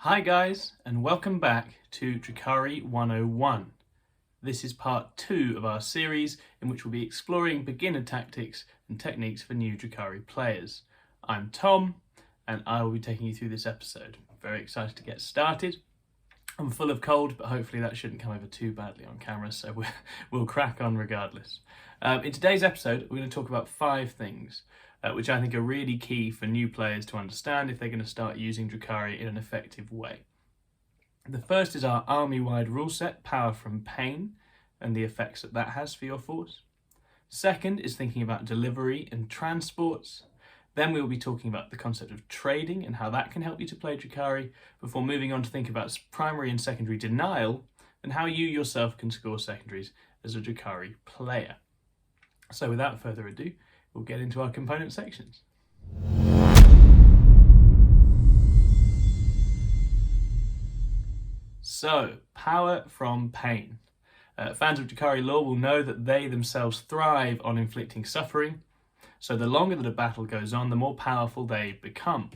Hi guys, and welcome back to Drukhari 101. This is part 2 of our series in which we'll be exploring beginner tactics and techniques for new Drukhari players. I'm Tom, and I will be taking you through this episode. Very excited to get started. I'm full of cold, but hopefully that shouldn't come over too badly on camera, so we'll crack on regardless. In today's episode, we're going to talk about 5 things which I think are really key for new players to understand if they're going to start using Drukhari in an effective way. The first is our army-wide rule set, Power from Pain, and the effects that that has for your force. Second is thinking about delivery and transports. Then we will be talking about the concept of trading and how that can help you to play Drukhari, before moving on to think about primary and secondary denial and how you yourself can score secondaries as a Drukhari player. So without further ado, we'll get into our component sections. So, Power from Pain. Fans of Drukhari lore will know that they themselves thrive on inflicting suffering, so the longer that a battle goes on, the more powerful they become.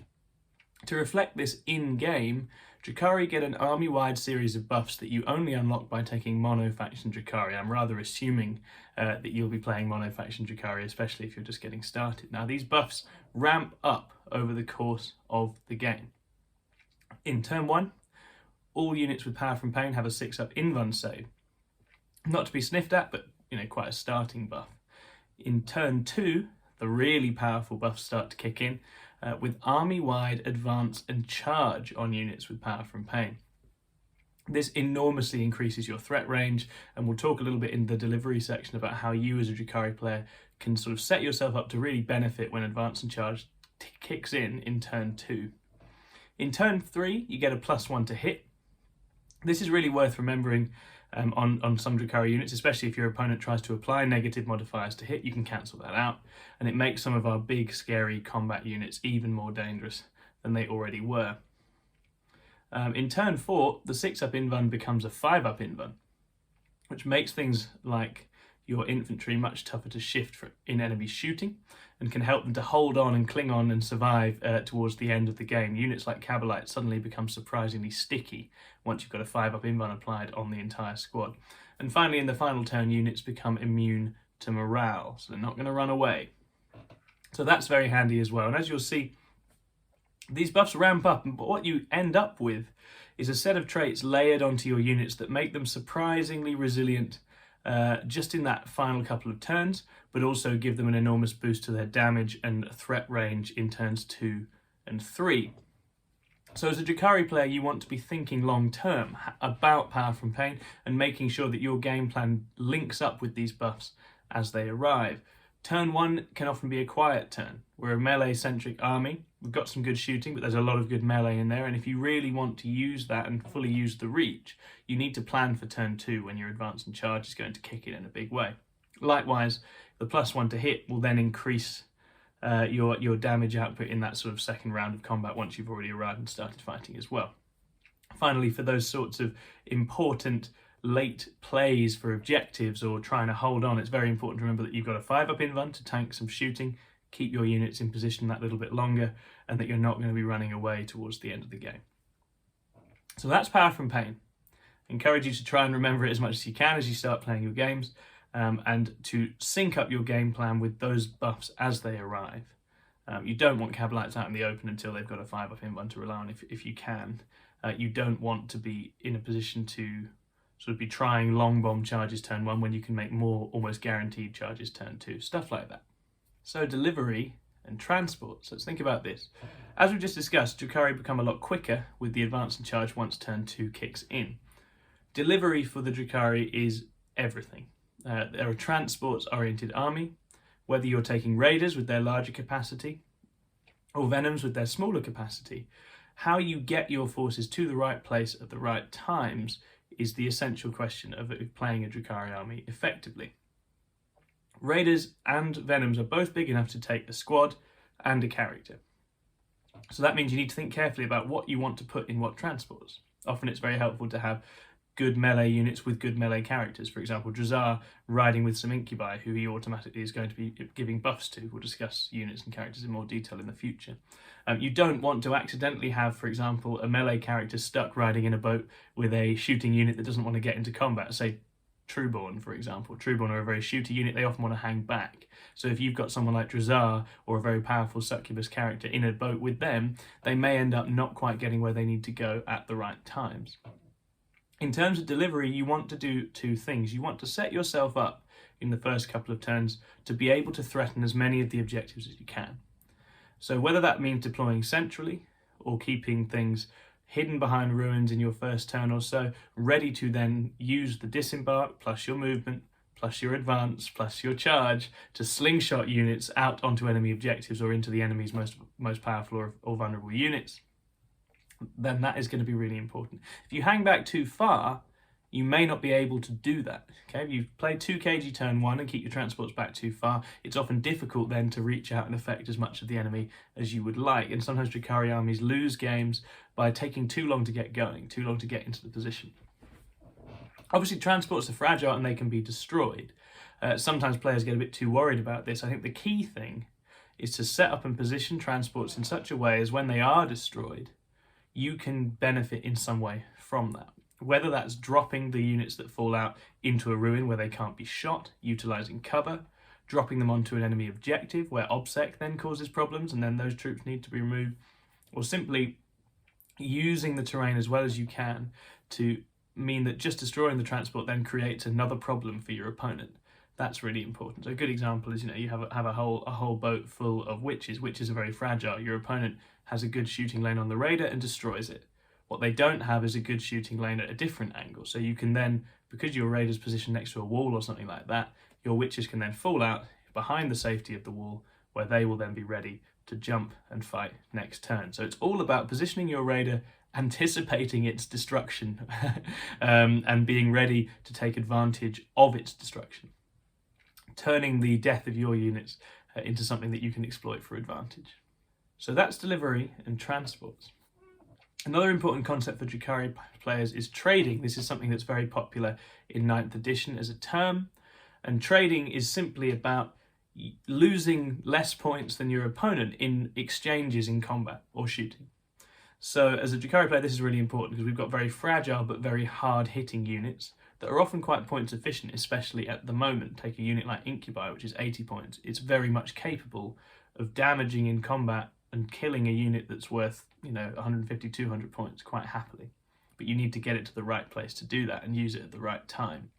To reflect this in-game, Drukhari get an army-wide series of buffs that you only unlock by taking mono-faction Drukhari. I'm rather assuming that you'll be playing mono-faction Drukhari, especially if you're just getting started. Now, these buffs ramp up over the course of the game. In turn 1, all units with Power from Pain have a 6-up invuln save. Not to be sniffed at, but quite a starting buff. In turn 2, the really powerful buffs start to kick in, with army-wide advance and charge on units with Power from Pain. This enormously increases your threat range, and we'll talk a little bit in the delivery section about how you as a Drukhari player can sort of set yourself up to really benefit when advance and charge kicks in turn 2. In turn 3, you get a +1 to hit. This is really worth remembering on some Drukhari units, especially if your opponent tries to apply negative modifiers to hit. You can cancel that out, and it makes some of our big, scary combat units even more dangerous than they already were. In turn 4, the 6-up invuln becomes a 5-up invuln, which makes things like your infantry much tougher to shift in enemy shooting, and can help them to hold on and cling on and survive towards the end of the game. Units like Cabalites suddenly become surprisingly sticky once you've got a 5-up invuln applied on the entire squad. And finally, in the final turn, units become immune to morale, so they're not going to run away. So that's very handy as well. And as you'll see, these buffs ramp up, and what you end up with is a set of traits layered onto your units that make them surprisingly resilient just in that final couple of turns, but also give them an enormous boost to their damage and threat range in turns 2 and 3. So as a Drukhari player, you want to be thinking long term about Power from Pain and making sure that your game plan links up with these buffs as they arrive. Turn 1 can often be a quiet turn. We're a melee-centric army. We've got some good shooting, but there's a lot of good melee in there, and if you really want to use that and fully use the reach, you need to plan for turn 2 when your advance and charge is going to kick in a big way. Likewise, the +1 to hit will then increase your damage output in that sort of second round of combat once you've already arrived and started fighting as well. Finally, for those sorts of important late plays for objectives or trying to hold on, it's very important to remember that you've got a 5-up invuln to tank some shooting, keep your units in position that little bit longer, and that you're not going to be running away towards the end of the game. So that's Power from Pain. I encourage you to try and remember it as much as you can as you start playing your games, and to sync up your game plan with those buffs as they arrive. You don't want Cabalites out in the open until they've got a 5-up invuln to rely on if you can. You don't want to be in a position to sort of be trying long bomb charges turn 1 when you can make more almost guaranteed charges turn 2, stuff like that. So delivery and transport. So let's think about this. As we just discussed, Drukhari become a lot quicker with the advance and charge once turn 2 kicks in. Delivery for the Drukhari is everything. They're a transports-oriented army, whether you're taking raiders with their larger capacity or venoms with their smaller capacity. How you get your forces to the right place at the right times is the essential question of playing a Drukhari army effectively. Raiders and venoms are both big enough to take a squad and a character. So that means you need to think carefully about what you want to put in what transports. Often it's very helpful to have good melee units with good melee characters. For example, Drukhari riding with some incubi who he automatically is going to be giving buffs to. We'll discuss units and characters in more detail in the future. You don't want to accidentally have, for example, a melee character stuck riding in a boat with a shooting unit that doesn't want to get into combat. Say Trueborn, for example. Trueborn are a very shooty unit, they often want to hang back. So if you've got someone like Drukhari or a very powerful succubus character in a boat with them, they may end up not quite getting where they need to go at the right times. In terms of delivery, you want to do two things. You want to set yourself up in the first couple of turns to be able to threaten as many of the objectives as you can. So whether that means deploying centrally or keeping things hidden behind ruins in your first turn or so, ready to then use the disembark plus your movement plus your advance plus your charge to slingshot units out onto enemy objectives or into the enemy's most powerful or vulnerable units, then that is going to be really important. If you hang back too far, you may not be able to do that. Okay, if you've played 2 kg turn 1 and keep your transports back too far, it's often difficult then to reach out and affect as much of the enemy as you would like. And sometimes Drukhari armies lose games by taking too long to get going, too long to get into the position. Obviously, transports are fragile and they can be destroyed. Sometimes players get a bit too worried about this. I think the key thing is to set up and position transports in such a way as when they are destroyed, you can benefit in some way from that. Whether that's dropping the units that fall out into a ruin where they can't be shot, utilising cover, dropping them onto an enemy objective where OBSEC then causes problems and then those troops need to be removed, or simply using the terrain as well as you can to mean that just destroying the transport then creates another problem for your opponent. That's really important. So a good example is, you have a whole boat full of witches. Witches are very fragile. Your opponent has a good shooting lane on the raider and destroys it. What they don't have is a good shooting lane at a different angle. So you can then, because your raider's positioned next to a wall or something like that, your witches can then fall out behind the safety of the wall where they will then be ready to jump and fight next turn. So it's all about positioning your raider, anticipating its destruction and being ready to take advantage of its destruction. Turning the death of your units into something that you can exploit for advantage. So that's delivery and transports. Another important concept for Drukhari players is trading. This is something that's very popular in 9th edition as a term. And trading is simply about losing less points than your opponent in exchanges in combat or shooting. So as a Drukhari player, this is really important because we've got very fragile but very hard-hitting units that are often quite points efficient, especially at the moment. Take a unit like Incubi, which is 80 points. It's very much capable of damaging in combat and killing a unit that's worth, 150, 200 points quite happily. But you need to get it to the right place to do that and use it at the right time.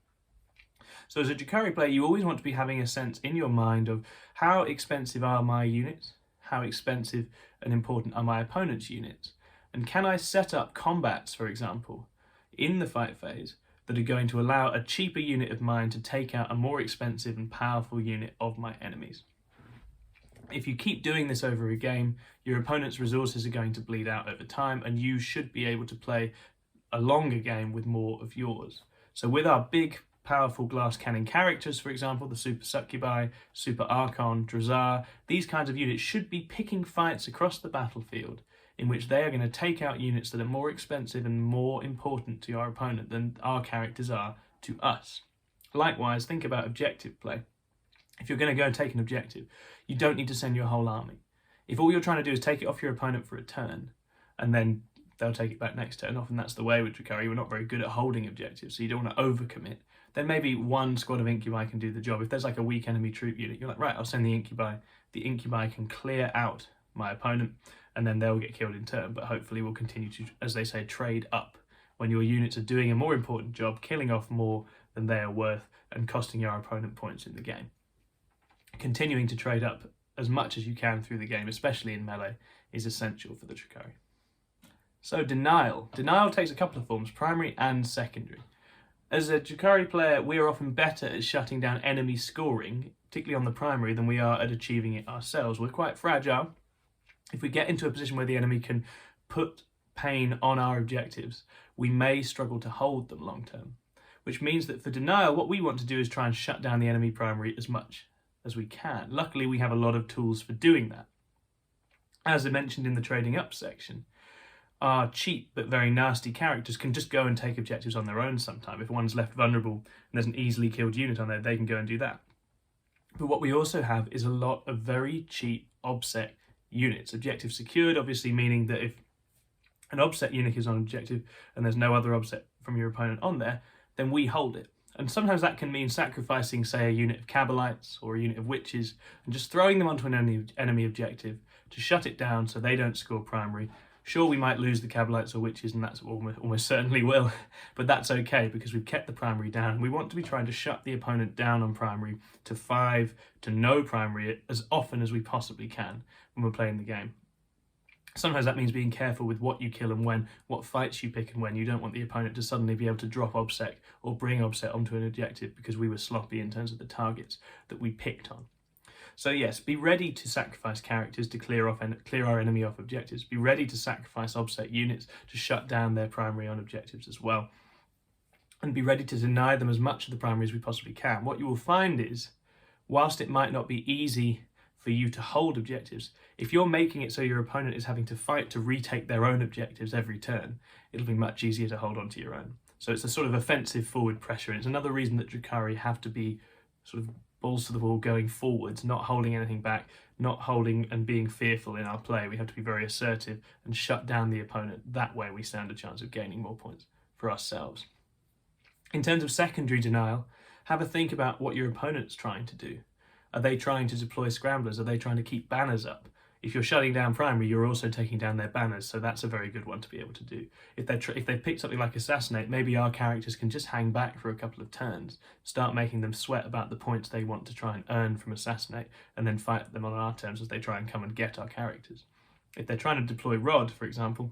So as a Drukhari player, you always want to be having a sense in your mind of how expensive are my units, how expensive and important are my opponent's units, and can I set up combats, for example, in the fight phase that are going to allow a cheaper unit of mine to take out a more expensive and powerful unit of my enemies. If you keep doing this over a game, your opponent's resources are going to bleed out over time and you should be able to play a longer game with more of yours. So with our big, powerful glass cannon characters, for example, the Super Succubi, Super Archon, Drukhari, these kinds of units should be picking fights across the battlefield in which they are going to take out units that are more expensive and more important to our opponent than our characters are to us. Likewise, think about objective play. If you're going to go and take an objective, you don't need to send your whole army. If all you're trying to do is take it off your opponent for a turn, and then they'll take it back next turn, often that's the way with Drukhari, we're not very good at holding objectives, so you don't want to overcommit, then maybe one squad of Incubi can do the job. If there's like a weak enemy troop unit, you're like, right, I'll send the Incubi can clear out my opponent, and then they'll get killed in turn, but hopefully we'll continue to, as they say, trade up when your units are doing a more important job, killing off more than they are worth, and costing your opponent points in the game. Continuing to trade up as much as you can through the game, especially in melee, is essential for the Drukhari. So denial. Denial takes a couple of forms, primary and secondary. As a Drukhari player, we are often better at shutting down enemy scoring, particularly on the primary, than we are at achieving it ourselves. We're quite fragile. If we get into a position where the enemy can put pain on our objectives, we may struggle to hold them long term. Which means that for denial, what we want to do is try and shut down the enemy primary as much as we can. Luckily, we have a lot of tools for doing that. As I mentioned in the trading up section, our cheap but very nasty characters can just go and take objectives on their own sometime. If one's left vulnerable and there's an easily killed unit on there, they can go and do that. But what we also have is a lot of very cheap obsec units. Objective secured, obviously meaning that if an obsec unit is on objective and there's no other obsec from your opponent on there, then we hold it. And sometimes that can mean sacrificing, say, a unit of Cabalites or a unit of Witches and just throwing them onto an enemy objective to shut it down so they don't score primary. Sure, we might lose the Cabalites or Witches, and that's almost certainly will, but that's okay because we've kept the primary down. We want to be trying to shut the opponent down on primary to 5 to no primary as often as we possibly can when we're playing the game. Sometimes that means being careful with what you kill and when, what fights you pick and when. You don't want the opponent to suddenly be able to drop obsec or bring obsec onto an objective because we were sloppy in terms of the targets that we picked on. So yes, be ready to sacrifice characters to clear our enemy off objectives. Be ready to sacrifice obsec units to shut down their primary on objectives as well. And be ready to deny them as much of the primary as we possibly can. What you will find is, whilst it might not be easy for you to hold objectives, if you're making it so your opponent is having to fight to retake their own objectives every turn, it'll be much easier to hold on to your own. So it's a sort of offensive forward pressure, and it's another reason that Drukhari have to be sort of balls to the wall going forwards, not holding anything back, not holding and being fearful in our play. We have to be very assertive and shut down the opponent. That way we stand a chance of gaining more points for ourselves. In terms of secondary denial, have a think about what your opponent's trying to do. Are they trying to deploy scramblers? Are they trying to keep banners up? If you're shutting down primary, you're also taking down their banners, so that's a very good one to be able to do. If they pick something like Assassinate, maybe our characters can just hang back for a couple of turns, start making them sweat about the points they want to try and earn from Assassinate, and then fight them on our terms as they try and come and get our characters. If they're trying to deploy Rod, for example,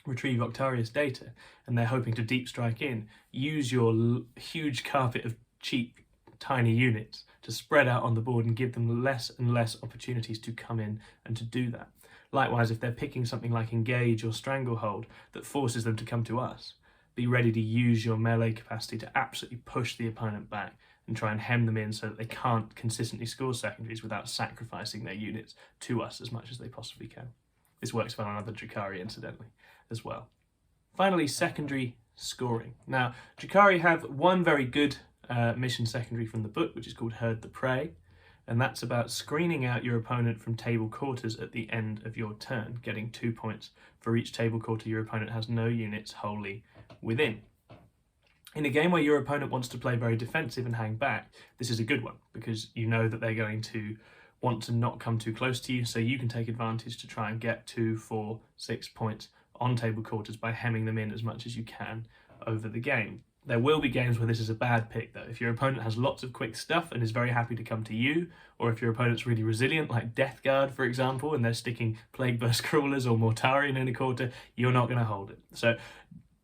retrieve Octarius data, and they're hoping to deep strike in, use your huge carpet of cheap tiny units to spread out on the board and give them less and less opportunities to come in and to do that. Likewise, if they're picking something like Engage or Stranglehold that forces them to come to us, be ready to use your melee capacity to absolutely push the opponent back and try and hem them in so that they can't consistently score secondaries without sacrificing their units to us as much as they possibly can. This works well on other Drukhari, incidentally, as well. Finally, secondary scoring. Now, Drukhari have one very good mission secondary from the book, which is called Herd the Prey, and that's about screening out your opponent from table quarters at the end of your turn, getting 2 points for each table quarter your opponent has no units wholly within. In a game where your opponent wants to play very defensive and hang back, this is a good one because you know that they're going to want to not come too close to you, so you can take advantage to try and get 2, 4, 6 points on table quarters by hemming them in as much as you can over the game. There will be games where this is a bad pick though. If your opponent has lots of quick stuff and is very happy to come to you, or if your opponent's really resilient, like Death Guard for example, and they're sticking Plague Burst Crawlers or Mortarion in a quarter, you're not going to hold it. So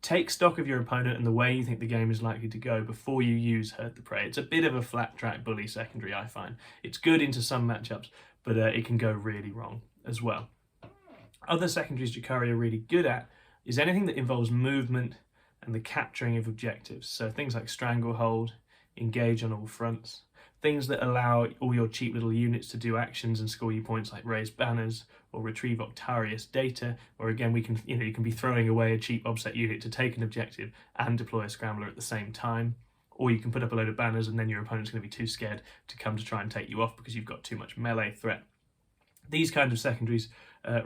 take stock of your opponent and the way you think the game is likely to go before you use Herd the Prey. It's a bit of a flat track bully secondary, I find. It's good into some matchups, but it can go really wrong as well. Other secondaries Drukhari are really good at is anything that involves movement and the capturing of objectives. So things like Stranglehold, Engage on all fronts, things that allow all your cheap little units to do actions and score you points like raise banners or retrieve Octarius data, or again you can be throwing away a cheap obsec unit to take an objective and deploy a scrambler at the same time, or you can put up a load of banners and then your opponent's going to be too scared to come to try and take you off because you've got too much melee threat. These kinds of secondaries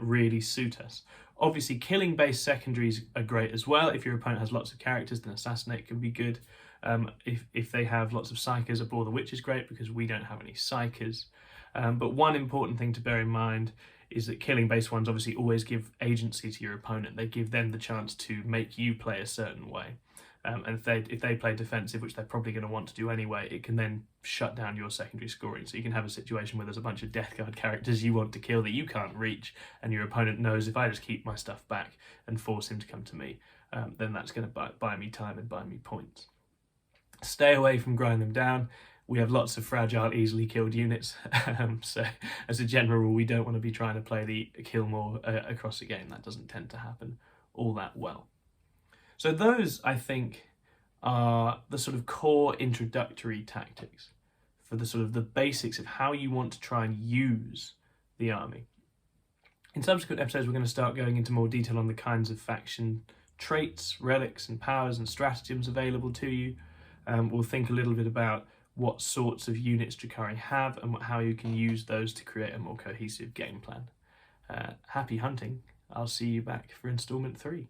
really suit us. Obviously, killing-based secondaries are great as well. If your opponent has lots of characters, then Assassinate can be good. If they have lots of Psychers, Abhor the Witch is great because we don't have any Psychers. But one important thing to bear in mind is that killing-based ones obviously always give agency to your opponent. They give them the chance to make you play a certain way. And if they play defensive, which they're probably going to want to do anyway, it can then shut down your secondary scoring. So you can have a situation where there's a bunch of Death Guard characters you want to kill that you can't reach, and your opponent knows if I just keep my stuff back and force him to come to me, then that's going to buy me time and buy me points. Stay away from grind them down. We have lots of fragile, easily killed units, so as a general rule, we don't want to be trying to play the kill more across the game. That doesn't tend to happen all that well. So those, I think, are the sort of core introductory tactics for the sort of the basics of how you want to try and use the army. In subsequent episodes, we're going to start going into more detail on the kinds of faction traits, relics, and powers and stratagems available to you. We'll think a little bit about what sorts of units Drukhari have and how you can use those to create a more cohesive game plan. Happy hunting. I'll see you back for installment 3.